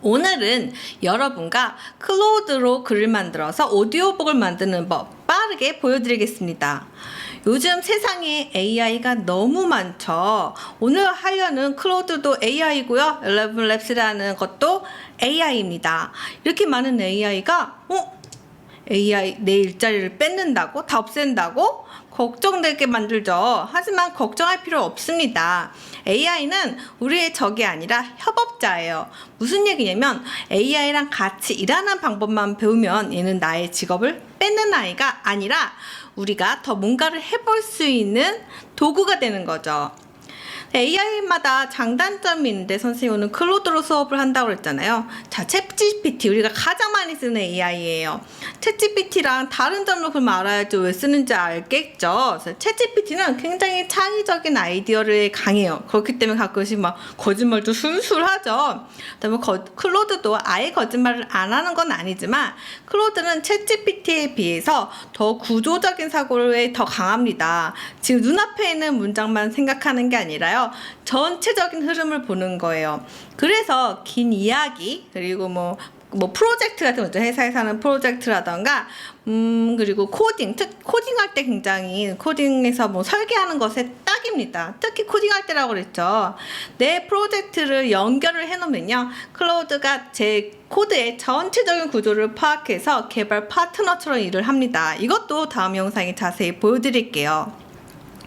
오늘은 여러분과 클로드로 글을 만들어서 오디오북을 만드는 법 빠르게 보여드리겠습니다. 요즘 세상에 AI가 너무 많죠. 오늘 하려는 클로드도 AI고요. 엘레븐랩스라는 것도 AI입니다. 이렇게 많은 AI가 AI 내 일자리를 뺏는다고? 다 없앤다고? 걱정되게 만들죠. 하지만 걱정할 필요 없습니다. AI는 우리의 적이 아니라 협업자예요. 무슨 얘기냐면 AI랑 같이 일하는 방법만 배우면 얘는 나의 직업을 뺏는 아이가 아니라 우리가 더 뭔가를 해볼 수 있는 도구가 되는 거죠. AI마다 장단점이 있는데 선생님 오늘 클로드로 수업을 한다고 그랬잖아요. 자, 챗GPT 우리가 가장 많이 쓰는 AI예요. 챗GPT랑 다른 점을 그럼 알아야지 왜 쓰는지 알겠죠. 그래서 챗GPT는 굉장히 창의적인 아이디어를 강해요. 그렇기 때문에 가끔씩 막 거짓말도 술술 하죠. 그다음에 클로드도 아예 거짓말을 안 하는 건 아니지만 클로드는 챗GPT에 비해서 더 구조적인 사고에 더 강합니다. 지금 눈앞에 있는 문장만 생각하는 게 아니라요. 전체적인 흐름을 보는 거예요. 그래서 긴 이야기 그리고 뭐 프로젝트 같은 거죠. 회사에서 하는 프로젝트라던가 그리고 코딩할 때 굉장히 코딩에서 뭐 설계하는 것에 딱입니다. 특히 코딩할 때라고 그랬죠. 내 프로젝트를 연결을 해놓으면요. 클로드가 제 코드의 전체적인 구조를 파악해서 개발 파트너처럼 일을 합니다. 이것도 다음 영상에 자세히 보여드릴게요.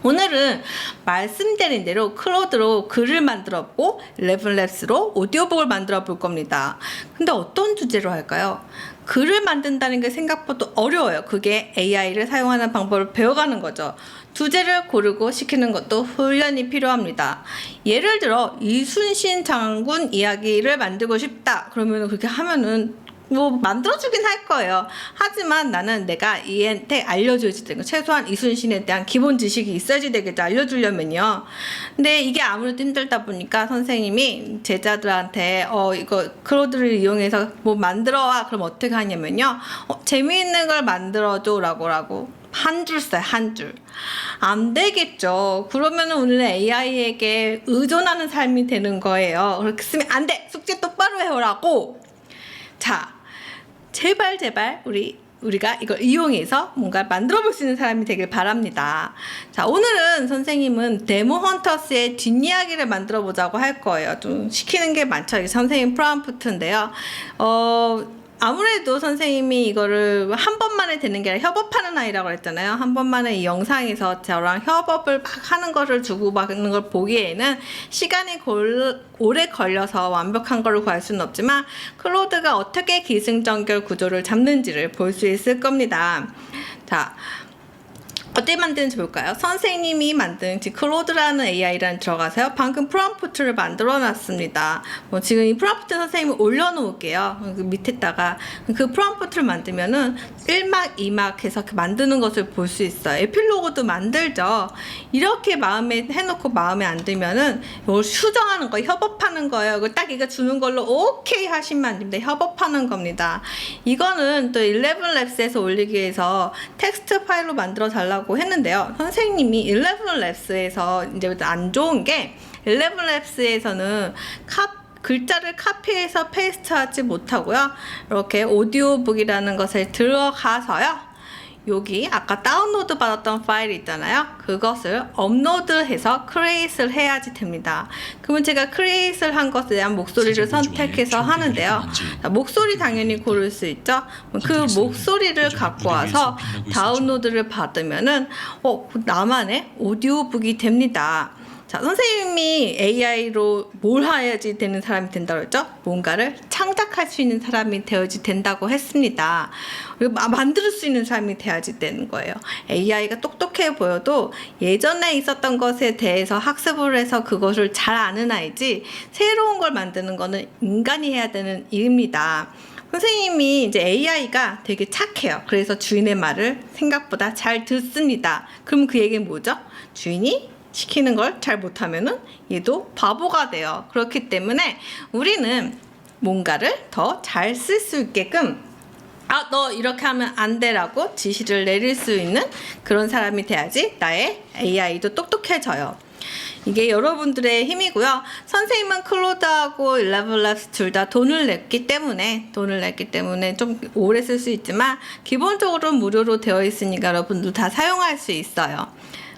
오늘은 말씀드린 대로 클로드로 글을 만들었고 엘레븐랩스로 오디오북을 만들어 볼 겁니다. 근데 어떤 주제로 할까요? 글을 만든다는 게 생각보다 어려워요. 그게 AI를 사용하는 방법을 배워가는 거죠. 주제를 고르고 시키는 것도 훈련이 필요합니다. 예를 들어 이순신 장군 이야기를 만들고 싶다. 그러면 그렇게 하면은 뭐 만들어주긴 할 거예요. 하지만 나는 내가 얘한테 알려줘야지 되는 거. 최소한 이순신에 대한 기본 지식이 있어야지 되겠죠. 알려주려면요. 근데 이게 아무래도 힘들다 보니까 선생님이 제자들한테 이거 클로드를 이용해서 뭐 만들어와. 그럼 어떻게 하냐면요. 재미있는 걸 만들어줘 라고 한 줄 써요. 한 줄. 안 되겠죠. 그러면은 우리는 AI에게 의존하는 삶이 되는 거예요. 그렇게 쓰면 안 돼. 숙제 똑바로 해오라고. 자, 제발 우리가 이걸 이용해서 뭔가 만들어 볼 수 있는 사람이 되길 바랍니다. 자, 오늘은 선생님은 데모 헌터스의 뒷이야기를 만들어 보자고 할 거예요. 좀 시키는 게 많죠. 이게 선생님 프롬프트인데요. 아무래도 선생님이 이거를 한 번만에 되는 게 아니라 협업하는 아이라고 했잖아요. 한 번만에 이 영상에서 저랑 협업을 막 하는 거를 주고받는 걸 보기에는 시간이 오래 걸려서 완벽한 걸 구할 수는 없지만 클로드가 어떻게 기승전결 구조를 잡는지를 볼 수 있을 겁니다. 자, 어떻게 만드는지 볼까요? 선생님이 만든 클로드라는 AI라는 들어가서요. 방금 프롬프트를 만들어 놨습니다. 지금 이 프롬프트 선생님이 올려놓을게요. 그 밑에다가 그 프롬프트를 만들면은 1막 2막 해서 만드는 것을 볼 수 있어요. 에필로그도 만들죠. 이렇게 마음에 해놓고 마음에 안 들면은 이걸 수정하는 거, 협업하는 거예요. 딱 이거 주는 걸로 오케이 하시면 안 됩니다. 협업하는 겁니다. 이거는 또 엘레븐랩스에서 올리기 위해서 텍스트 파일로 만들어 달라고 했는데요. 선생님이 엘레븐랩스에서 이제 안 좋은 게 엘레븐랩스에서는 글자를 카피해서 페이스트하지 못하고요. 이렇게 오디오북이라는 것을 들어가서요. 여기 아까 다운로드 받았던 파일 있잖아요. 그것을 업로드해서 크리에이트를 해야지 됩니다. 그러면 제가 크리에이트를 한 것에 대한 목소리를 선택해서 하는데요. 목소리 당연히 고를 수 있죠. 그 목소리를 갖고 와서 다운로드를 받으면은 나만의 오디오북이 됩니다. 자, 선생님이 AI로 뭘 해야지 되는 사람이 된다고 했죠? 뭔가를 창작할 수 있는 사람이 되어야지 된다고 했습니다. 그리고 만들 수 있는 사람이 돼야지 되는 거예요. AI가 똑똑해 보여도 예전에 있었던 것에 대해서 학습을 해서 그것을 잘 아는 아이지 새로운 걸 만드는 거는 인간이 해야 되는 일입니다. 선생님이 이제 AI가 되게 착해요. 그래서 주인의 말을 생각보다 잘 듣습니다. 그럼 그 얘기는 뭐죠? 주인이 시키는 걸 잘 못하면은 얘도 바보가 돼요. 그렇기 때문에 우리는 뭔가를 더 잘 쓸 수 있게끔 너 이렇게 하면 안 돼라고 지시를 내릴 수 있는 그런 사람이 돼야지 나의 AI도 똑똑해져요. 이게 여러분들의 힘이고요. 선생님은 클로드하고 11labs 둘 다 돈을 냈기 때문에 좀 오래 쓸 수 있지만 기본적으로 무료로 되어 있으니까 여러분들 다 사용할 수 있어요.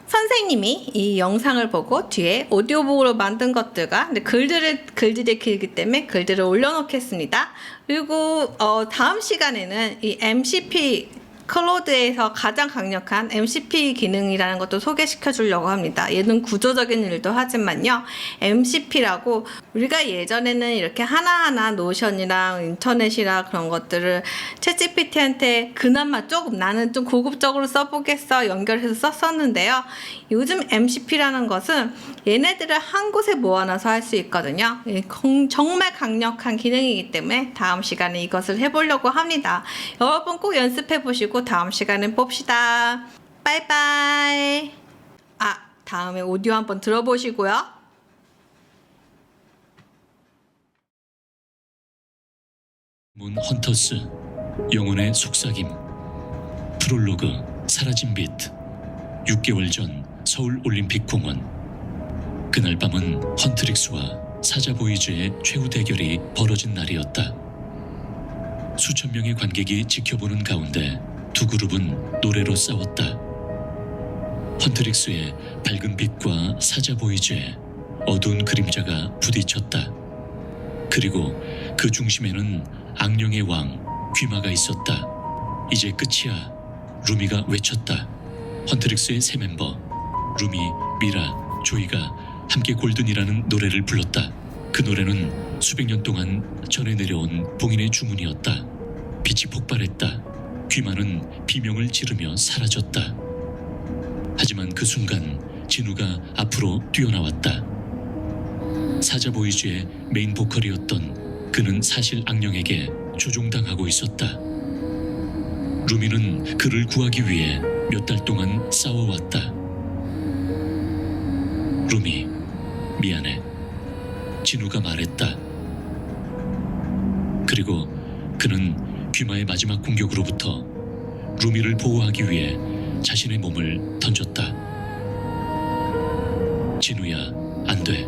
선생님이 이 영상을 보고 뒤에 오디오북으로 만든 것들과 글들이 길기 때문에 글들을 올려놓겠습니다. 그리고 다음 시간에는 이 MCP 클로드에서 가장 강력한 MCP 기능이라는 것도 소개시켜 주려고 합니다. 얘는 구조적인 일도 하지만요. MCP라고 우리가 예전에는 이렇게 하나하나 노션이랑 인터넷이랑 그런 것들을 챗GPT한테 그나마 조금 나는 좀 고급적으로 써보겠어 연결해서 썼었는데요. 요즘 MCP라는 것은 얘네들을 한 곳에 모아놔서 할 수 있거든요. 정말 강력한 기능이기 때문에 다음 시간에 이것을 해보려고 합니다. 여러분 꼭 연습해 보시고 다음 시간에 봅시다. 빠이빠이. 다음에 오디오 한번 들어보시고요. 문 헌터스 영혼의 속삭임 프롤로그 사라진 빛 6개월 전 서울 올림픽 공원. 그날 밤은 헌트릭스와 사자보이즈의 최후 대결이 벌어진 날이었다. 수천 명의 관객이 지켜보는 가운데 두 그룹은 노래로 싸웠다. 헌트릭스의 밝은 빛과 사자보이즈의 어두운 그림자가 부딪혔다. 그리고 그 중심에는 악령의 왕 귀마가 있었다. 이제 끝이야. 루미가 외쳤다. 헌트릭스의 세 멤버 루미, 미라, 조이가 함께 골든이라는 노래를 불렀다. 그 노래는 수백 년 동안 전해 내려온 봉인의 주문이었다. 빛이 폭발했다. 귀마는 비명을 지르며 사라졌다. 하지만 그 순간 진우가 앞으로 뛰어나왔다. 사자보이즈의 메인 보컬이었던 그는 사실 악령에게 조종당하고 있었다. 루미는 그를 구하기 위해 몇 달 동안 싸워왔다. 루미, 미안해. 진우가 말했다. 그리고 그는 귀마의 마지막 공격으로부터 루미를 보호하기 위해 자신의 몸을 던졌다. 진우야, 안 돼.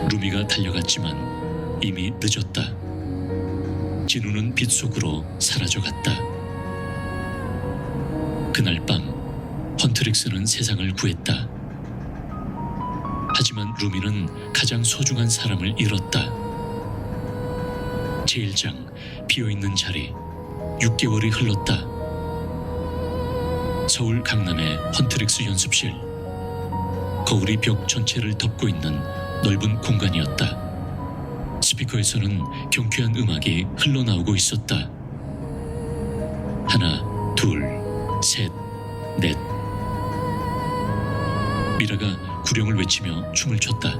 루미가 달려갔지만 이미 늦었다. 진우는 빛 속으로 사라져갔다. 그날 밤 헌트릭스는 세상을 구했다. 하지만 루미는 가장 소중한 사람을 잃었다. 제1장 비어있는 자리. 6개월이 흘렀다. 서울 강남의 헌트릭스 연습실. 거울이 벽 전체를 덮고 있는 넓은 공간이었다. 스피커에서는 경쾌한 음악이 흘러나오고 있었다. 하나, 둘, 셋, 넷. 미라가 구령을 외치며 춤을 췄다.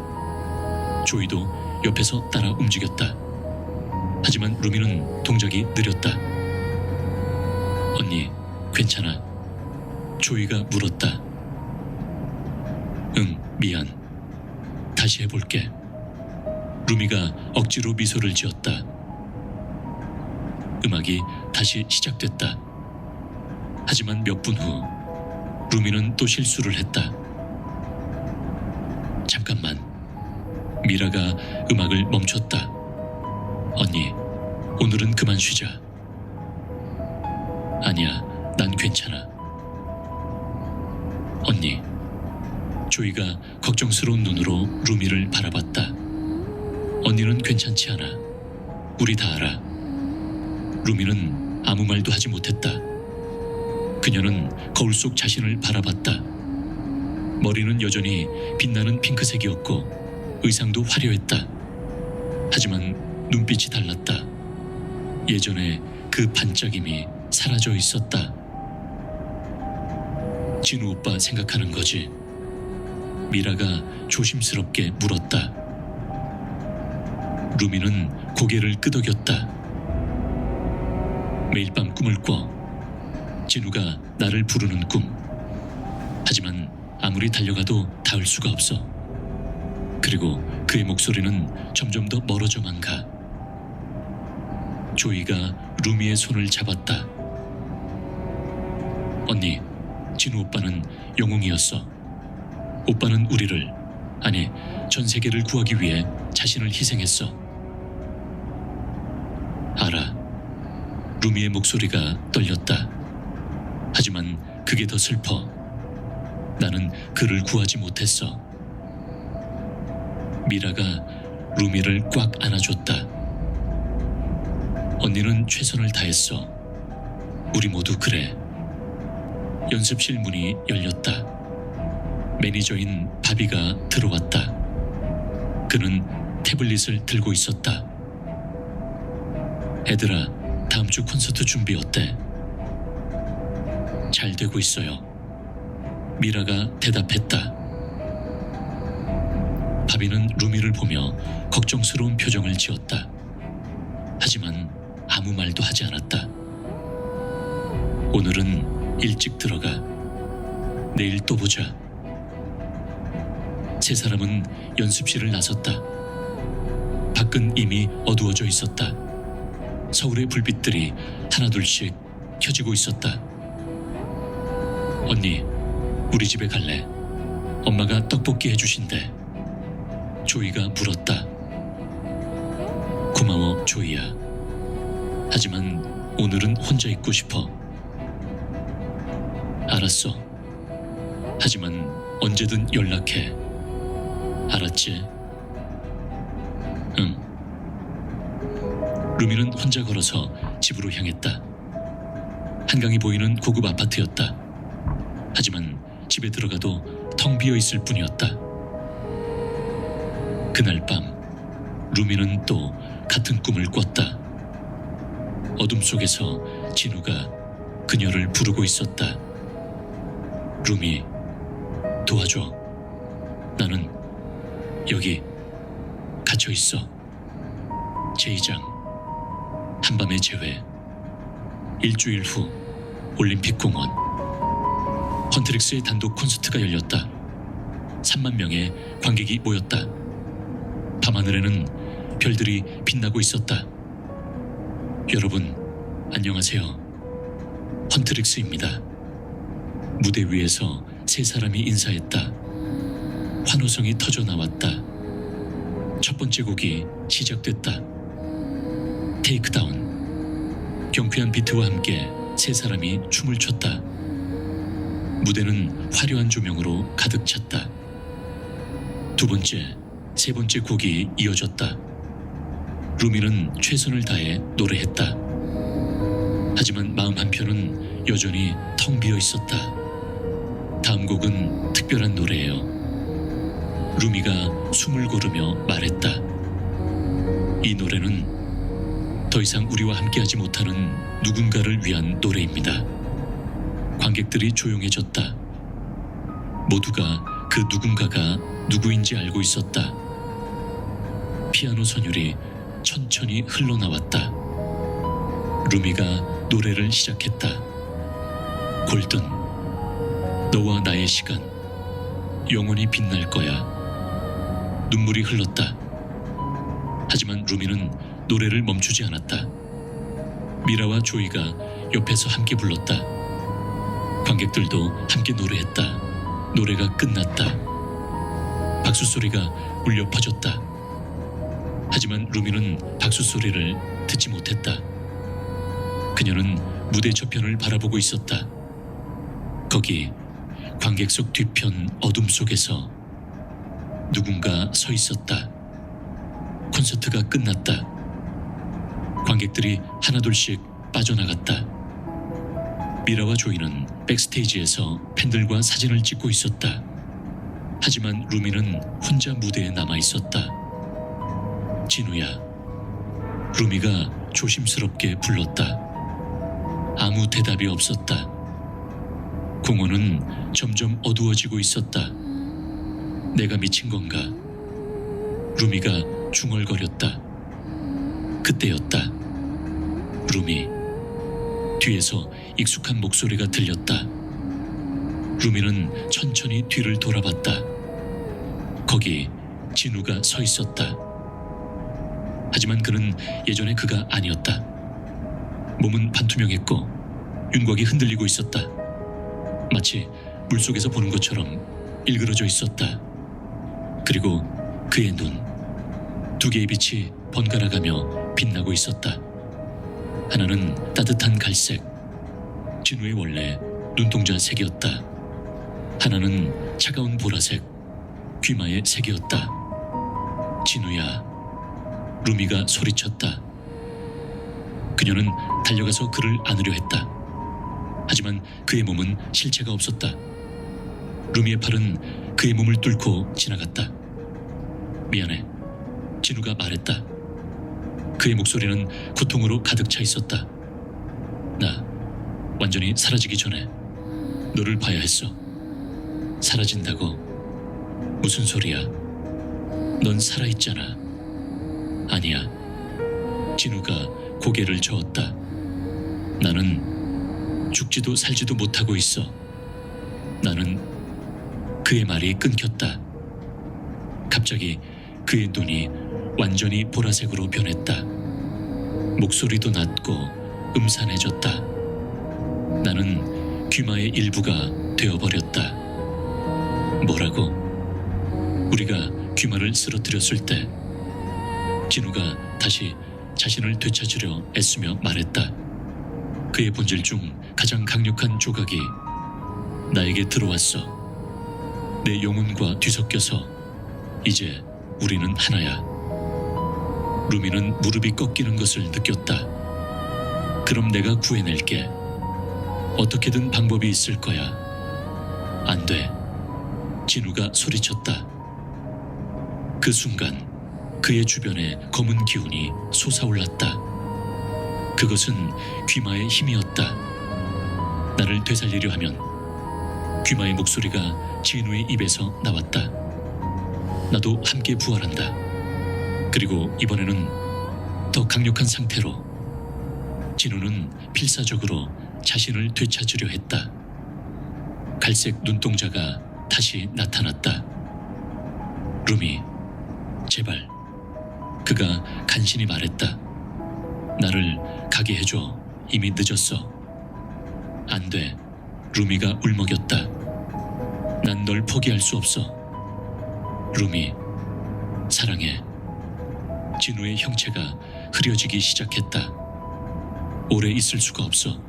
조이도 옆에서 따라 움직였다. 하지만 루미는 동작이 느렸다. 언니, 괜찮아? 조이가 물었다. 응, 미안. 다시 해볼게. 루미가 억지로 미소를 지었다. 음악이 다시 시작됐다. 하지만 몇 분 후 루미는 또 실수를 했다. 잠깐만. 미라가 음악을 멈췄다. 언니, 오늘은 그만 쉬자. 아니야, 난 괜찮아. 언니. 조이가 걱정스러운 눈으로 루미를 바라봤다. 언니는 괜찮지 않아. 우리 다 알아. 루미는 아무 말도 하지 못했다. 그녀는 거울 속 자신을 바라봤다. 머리는 여전히 빛나는 핑크색이었고 의상도 화려했다. 하지만 눈빛이 달랐다. 예전에 그 반짝임이 사라져 있었다. 진우 오빠 생각하는 거지? 미라가 조심스럽게 물었다. 루미는 고개를 끄덕였다. 매일 밤 꿈을 꿔. 진우가 나를 부르는 꿈. 하지만 아무리 달려가도 닿을 수가 없어. 그리고 그의 목소리는 점점 더 멀어져만 가. 조이가 루미의 손을 잡았다. 언니, 진우 오빠는 영웅이었어. 오빠는 우리를, 아니 전 세계를 구하기 위해 자신을 희생했어. 알아. 루미의 목소리가 떨렸다. 하지만 그게 더 슬퍼. 나는 그를 구하지 못했어. 미라가 루미를 꽉 안아줬다. 언니는 최선을 다했어. 우리 모두 그래. 연습실 문이 열렸다. 매니저인 바비가 들어왔다. 그는 태블릿을 들고 있었다. 애들아, 다음 주 콘서트 준비 어때? 잘 되고 있어요. 미라가 대답했다. 바비는 루미를 보며 걱정스러운 표정을 지었다. 하지만 아무 말도 하지 않았다. 오늘은 일찍 들어가. 내일 또 보자. 세 사람은 연습실을 나섰다. 밖은 이미 어두워져 있었다. 서울의 불빛들이 하나둘씩 켜지고 있었다. 언니, 우리 집에 갈래? 엄마가 떡볶이 해주신대. 조이가 물었다. 고마워, 조이야. 하지만 오늘은 혼자 있고 싶어. 알았어. 하지만 언제든 연락해. 알았지? 응. 루미는 혼자 걸어서 집으로 향했다. 한강이 보이는 고급 아파트였다. 하지만 집에 들어가도 텅 비어 있을 뿐이었다. 그날 밤 루미는 또 같은 꿈을 꿨다. 어둠 속에서 진우가 그녀를 부르고 있었다. 루미, 도와줘. 나는 여기 갇혀 있어. 제2장 한밤의 재회. 일주일 후 올림픽 공원. 헌트릭스의 단독 콘서트가 열렸다. 3만 명의 관객이 모였다. 밤하늘에는 별들이 빛나고 있었다. 여러분, 안녕하세요. 헌트릭스입니다. 무대 위에서 세 사람이 인사했다. 환호성이 터져 나왔다. 첫 번째 곡이 시작됐다. 테이크다운. 경쾌한 비트와 함께 세 사람이 춤을 췄다. 무대는 화려한 조명으로 가득 찼다. 두 번째, 세 번째 곡이 이어졌다. 루미는 최선을 다해 노래했다. 하지만 마음 한편은 여전히 텅 비어 있었다. 다음 곡은 특별한 노래예요. 루미가 숨을 고르며 말했다. 이 노래는 더 이상 우리와 함께하지 못하는 누군가를 위한 노래입니다. 관객들이 조용해졌다. 모두가 그 누군가가 누구인지 알고 있었다. 피아노 선율이 천천히 흘러나왔다. 루미가 노래를 시작했다. 골든, 너와 나의 시간, 영원히 빛날 거야. 눈물이 흘렀다. 하지만 루미는 노래를 멈추지 않았다. 미라와 조이가 옆에서 함께 불렀다. 관객들도 함께 노래했다. 노래가 끝났다. 박수 소리가 울려 퍼졌다. 하지만 루미는 박수 소리를 듣지 못했다. 그녀는 무대 저편을 바라보고 있었다. 거기 관객석 뒤편 어둠 속에서 누군가 서 있었다. 콘서트가 끝났다. 관객들이 하나둘씩 빠져나갔다. 미라와 조이는 백스테이지에서 팬들과 사진을 찍고 있었다. 하지만 루미는 혼자 무대에 남아 있었다. 진우야. 루미가 조심스럽게 불렀다. 아무 대답이 없었다. 공원은 점점 어두워지고 있었다. 내가 미친 건가? 루미가 중얼거렸다. 그때였다. 루미. 뒤에서 익숙한 목소리가 들렸다. 루미는 천천히 뒤를 돌아봤다. 거기 진우가 서 있었다. 하지만 그는 예전의 그가 아니었다. 몸은 반투명했고 윤곽이 흔들리고 있었다. 마치 물속에서 보는 것처럼 일그러져 있었다. 그리고 그의 눈, 두 개의 빛이 번갈아가며 빛나고 있었다. 하나는 따뜻한 갈색, 진우의 원래 눈동자 색이었다. 하나는 차가운 보라색, 귀마의 색이었다. 진우야, 루미가 소리쳤다. 그녀는 달려가서 그를 안으려 했다. 하지만 그의 몸은 실체가 없었다. 루미의 팔은 그의 몸을 뚫고 지나갔다. 미안해, 진우가 말했다. 그의 목소리는 고통으로 가득 차 있었다. 나 완전히 사라지기 전에 너를 봐야 했어. 사라진다고? 무슨 소리야? 넌 살아있잖아. 아니야. 진우가 고개를 저었다. 나는 죽지도 살지도 못하고 있어. 나는... 그의 말이 끊겼다. 갑자기 그의 눈이 완전히 보라색으로 변했다. 목소리도 낮고 음산해졌다. 나는 귀마의 일부가 되어버렸다. 뭐라고? 우리가 귀마를 쓰러뜨렸을 때 진우가 다시 자신을 되찾으려 애쓰며 말했다. 그의 본질 중 가장 강력한 조각이 나에게 들어왔어. 내 영혼과 뒤섞여서 이제 우리는 하나야. 루미는 무릎이 꺾이는 것을 느꼈다. 그럼 내가 구해낼게. 어떻게든 방법이 있을 거야. 안 돼. 진우가 소리쳤다. 그 순간 그의 주변에 검은 기운이 솟아올랐다. 그것은 귀마의 힘이었다. 나를 되살리려 하면 귀마의 목소리가 진우의 입에서 나왔다. 나도 함께 부활한다. 그리고 이번에는 더 강력한 상태로. 진우는 필사적으로 자신을 되찾으려 했다. 갈색 눈동자가 다시 나타났다. 루미, 제발. 그가 간신히 말했다. 나를 가게 해줘. 이미 늦었어. 안 돼. 루미가 울먹였다. 난 널 포기할 수 없어. 루미, 사랑해. 진우의 형체가 흐려지기 시작했다. 오래 있을 수가 없어.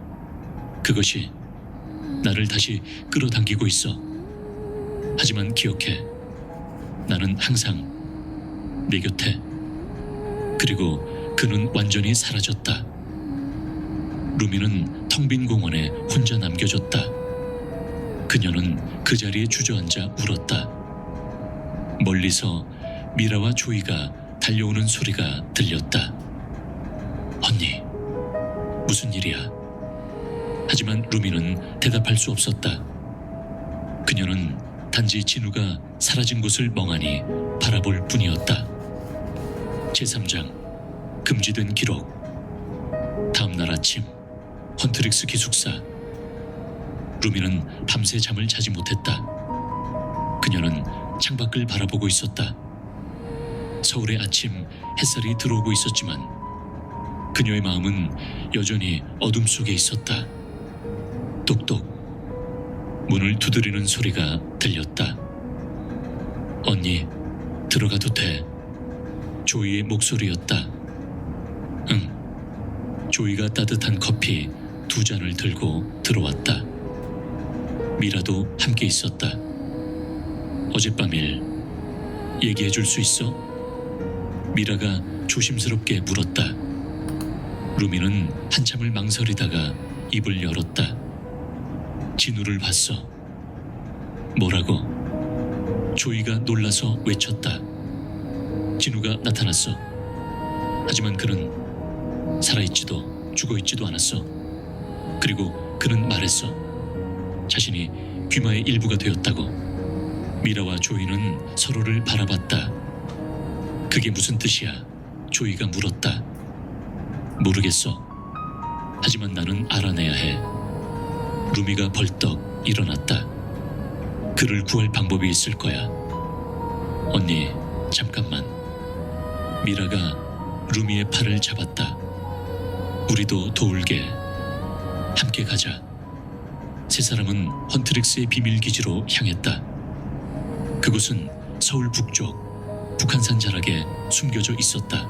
그것이 나를 다시 끌어당기고 있어. 하지만 기억해. 나는 항상 내 곁에. 그리고 그는 완전히 사라졌다. 루미는 텅 빈 공원에 혼자 남겨졌다. 그녀는 그 자리에 주저앉아 울었다. 멀리서 미라와 조이가 달려오는 소리가 들렸다. 언니, 무슨 일이야? 하지만 루미는 대답할 수 없었다. 그녀는 단지 진우가 사라진 곳을 멍하니 바라볼 뿐이었다. 제3장 금지된 기록. 다음 날 아침 헌트릭스 기숙사. 루미는 밤새 잠을 자지 못했다. 그녀는 창밖을 바라보고 있었다. 서울의 아침 햇살이 들어오고 있었지만 그녀의 마음은 여전히 어둠 속에 있었다. 똑똑. 문을 두드리는 소리가 들렸다. 언니, 들어가도 돼. 조이의 목소리였다. 응. 조이가 따뜻한 커피 2잔을 들고 들어왔다. 미라도 함께 있었다. 어젯밤 일 얘기해 줄 수 있어? 미라가 조심스럽게 물었다. 루미는 한참을 망설이다가 입을 열었다. 진우를 봤어. 뭐라고? 조이가 놀라서 외쳤다. 진우가 나타났어. 하지만 그는 살아있지도 죽어있지도 않았어. 그리고 그는 말했어. 자신이 귀마의 일부가 되었다고. 미라와 조이는 서로를 바라봤다. 그게 무슨 뜻이야? 조이가 물었다. 모르겠어. 하지만 나는 알아내야 해. 루미가 벌떡 일어났다. 그를 구할 방법이 있을 거야. 언니, 잠깐만. 미라가 루미의 팔을 잡았다. 우리도 도울게. 함께 가자. 세 사람은 헌트릭스의 비밀기지로 향했다. 그곳은 서울 북쪽 북한산 자락에 숨겨져 있었다.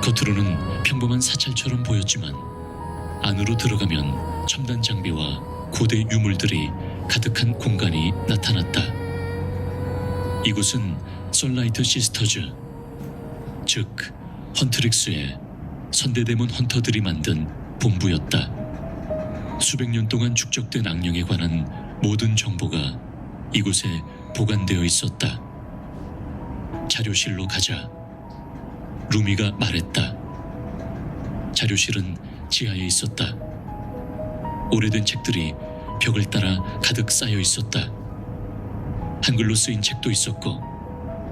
겉으로는 평범한 사찰처럼 보였지만 안으로 들어가면 첨단 장비와 고대 유물들이 가득한 공간이 나타났다. 이곳은 선라이트 시스터즈, 즉 헌트릭스의 선대대문 헌터들이 만든 본부였다. 수백 년 동안 축적된 악령에 관한 모든 정보가 이곳에 보관되어 있었다. 자료실로 가자. 루미가 말했다. 자료실은 지하에 있었다. 오래된 책들이 벽을 따라 가득 쌓여 있었다. 한글로 쓰인 책도 있었고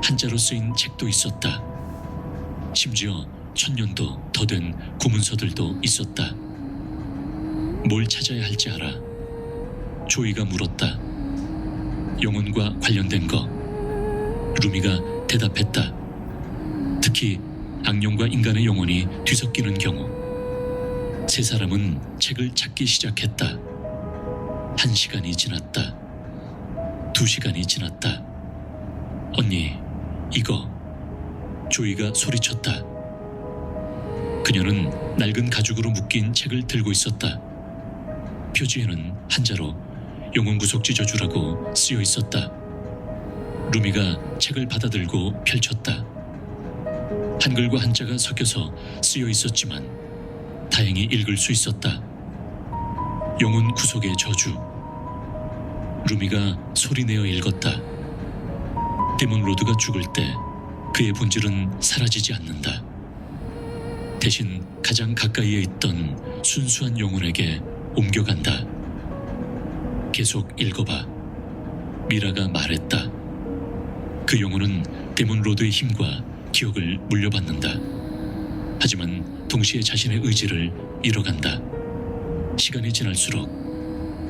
한자로 쓰인 책도 있었다. 심지어 1000년도 더 된 구문서들도 있었다. 뭘 찾아야 할지 알아? 조이가 물었다. 영혼과 관련된 거. 루미가 대답했다. 특히 악령과 인간의 영혼이 뒤섞이는 경우. 세 사람은 책을 찾기 시작했다. 1시간이 지났다. 2시간이 지났다. 언니, 이거. 조이가 소리쳤다. 그녀는 낡은 가죽으로 묶인 책을 들고 있었다. 표지에는 한자로 영혼 구속 저주라고 쓰여 있었다. 루미가 책을 받아들고 펼쳤다. 한글과 한자가 섞여서 쓰여 있었지만 다행히 읽을 수 있었다. 영혼 구속의 저주. 루미가 소리내어 읽었다. 데몬 로드가 죽을 때 그의 본질은 사라지지 않는다. 대신 가장 가까이에 있던 순수한 영혼에게 옮겨간다. 계속 읽어봐. 미라가 말했다. 그 영혼은 데몬 로드의 힘과 기억을 물려받는다. 하지만 동시에 자신의 의지를 잃어간다. 시간이 지날수록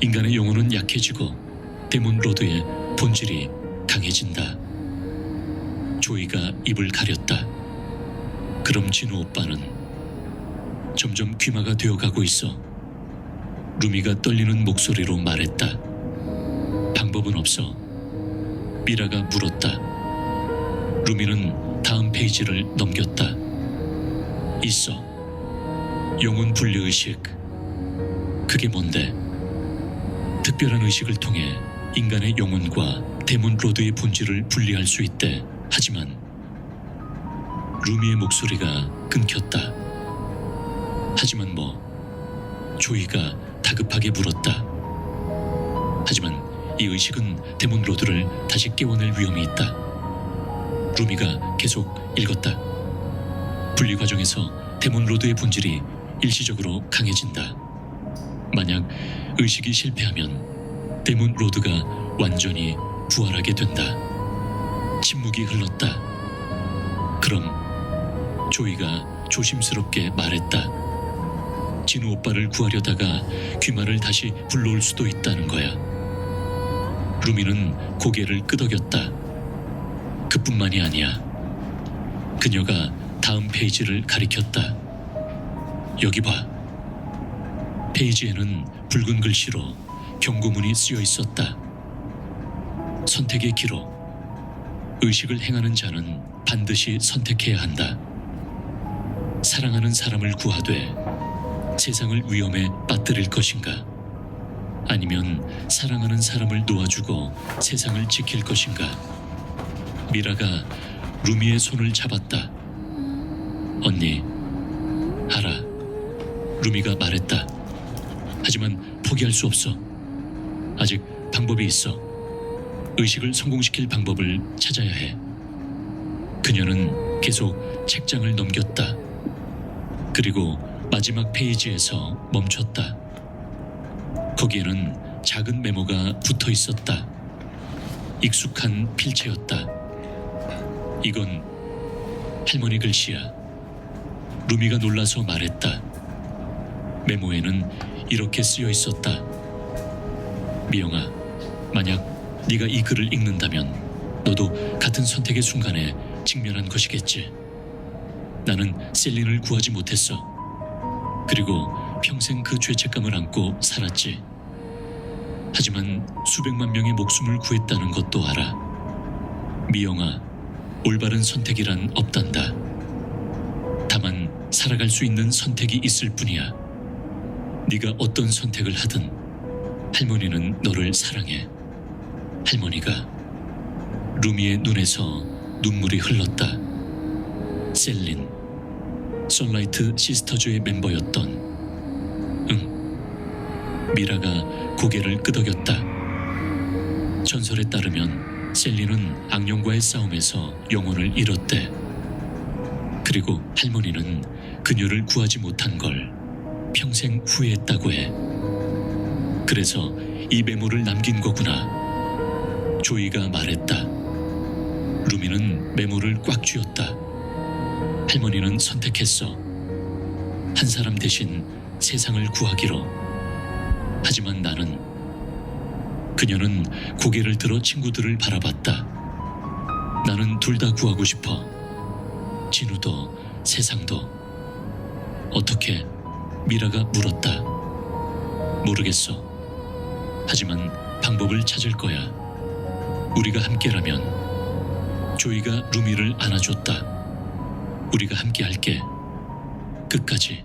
인간의 영혼은 약해지고 데몬 로드의 본질이 강해진다. 조이가 입을 가렸다. 그럼 진우 오빠는 점점 귀마가 되어가고 있어. 루미가 떨리는 목소리로 말했다. 방법은 없어. 미라가 물었다. 루미는 다음 페이지를 넘겼다. 있어. 영혼 분리의식. 그게 뭔데? 특별한 의식을 통해 인간의 영혼과 데몬 로드의 본질을 분리할 수 있대. 하지만 루미의 목소리가 끊겼다. 하지만 뭐? 조이가 다급하게 물었다. 하지만 이 의식은 데몬 로드를 다시 깨워낼 위험이 있다. 루미가 계속 읽었다. 분리 과정에서 데몬 로드의 본질이 일시적으로 강해진다. 만약 의식이 실패하면 데몬 로드가 완전히 부활하게 된다. 침묵이 흘렀다. 그럼 조이가 조심스럽게 말했다. 진우 오빠를 구하려다가 귀마를 다시 불러올 수도 있다는 거야. 루미는 고개를 끄덕였다. 그뿐만이 아니야. 그녀가 다음 페이지를 가리켰다. 여기 봐. 페이지에는 붉은 글씨로 경고문이 쓰여 있었다. 선택의 기록. 의식을 행하는 자는 반드시 선택해야 한다. 사랑하는 사람을 구하되 세상을 위험에 빠뜨릴 것인가? 아니면 사랑하는 사람을 놓아주고 세상을 지킬 것인가? 미라가 루미의 손을 잡았다. 언니, 알아. 루미가 말했다. 하지만 포기할 수 없어. 아직 방법이 있어. 의식을 성공시킬 방법을 찾아야 해. 그녀는 계속 책장을 넘겼다. 그리고 마지막 페이지에서 멈췄다. 거기에는 작은 메모가 붙어 있었다. 익숙한 필체였다. 이건 할머니 글씨야. 루미가 놀라서 말했다. 메모에는 이렇게 쓰여 있었다. 미영아, 만약 네가 이 글을 읽는다면 너도 같은 선택의 순간에 직면한 것이겠지. 나는 셀린을 구하지 못했어. 그리고 평생 그 죄책감을 안고 살았지. 하지만 수백만 명의 목숨을 구했다는 것도 알아. 미영아, 올바른 선택이란 없단다. 다만 살아갈 수 있는 선택이 있을 뿐이야. 네가 어떤 선택을 하든 할머니는 너를 사랑해. 할머니가. 루미의 눈에서 눈물이 흘렀다. 셀린, 선라이트 시스터즈의 멤버였던. 응. 미라가 고개를 끄덕였다. 전설에 따르면 셀린은 악령과의 싸움에서 영혼을 잃었대. 그리고 할머니는 그녀를 구하지 못한 걸 평생 후회했다고 해. 그래서 이 메모를 남긴 거구나. 조이가 말했다. 루미는 메모를 꽉 쥐었다. 할머니는 선택했어. 한 사람 대신 세상을 구하기로. 하지만 나는. 그녀는 고개를 들어 친구들을 바라봤다. 나는 둘 다 구하고 싶어. 진우도 세상도. 어떻게? 미라가 물었다. 모르겠어. 하지만 방법을 찾을 거야. 우리가 함께라면. 조이가 루미를 안아줬다. 우리가 함께할게. 끝까지.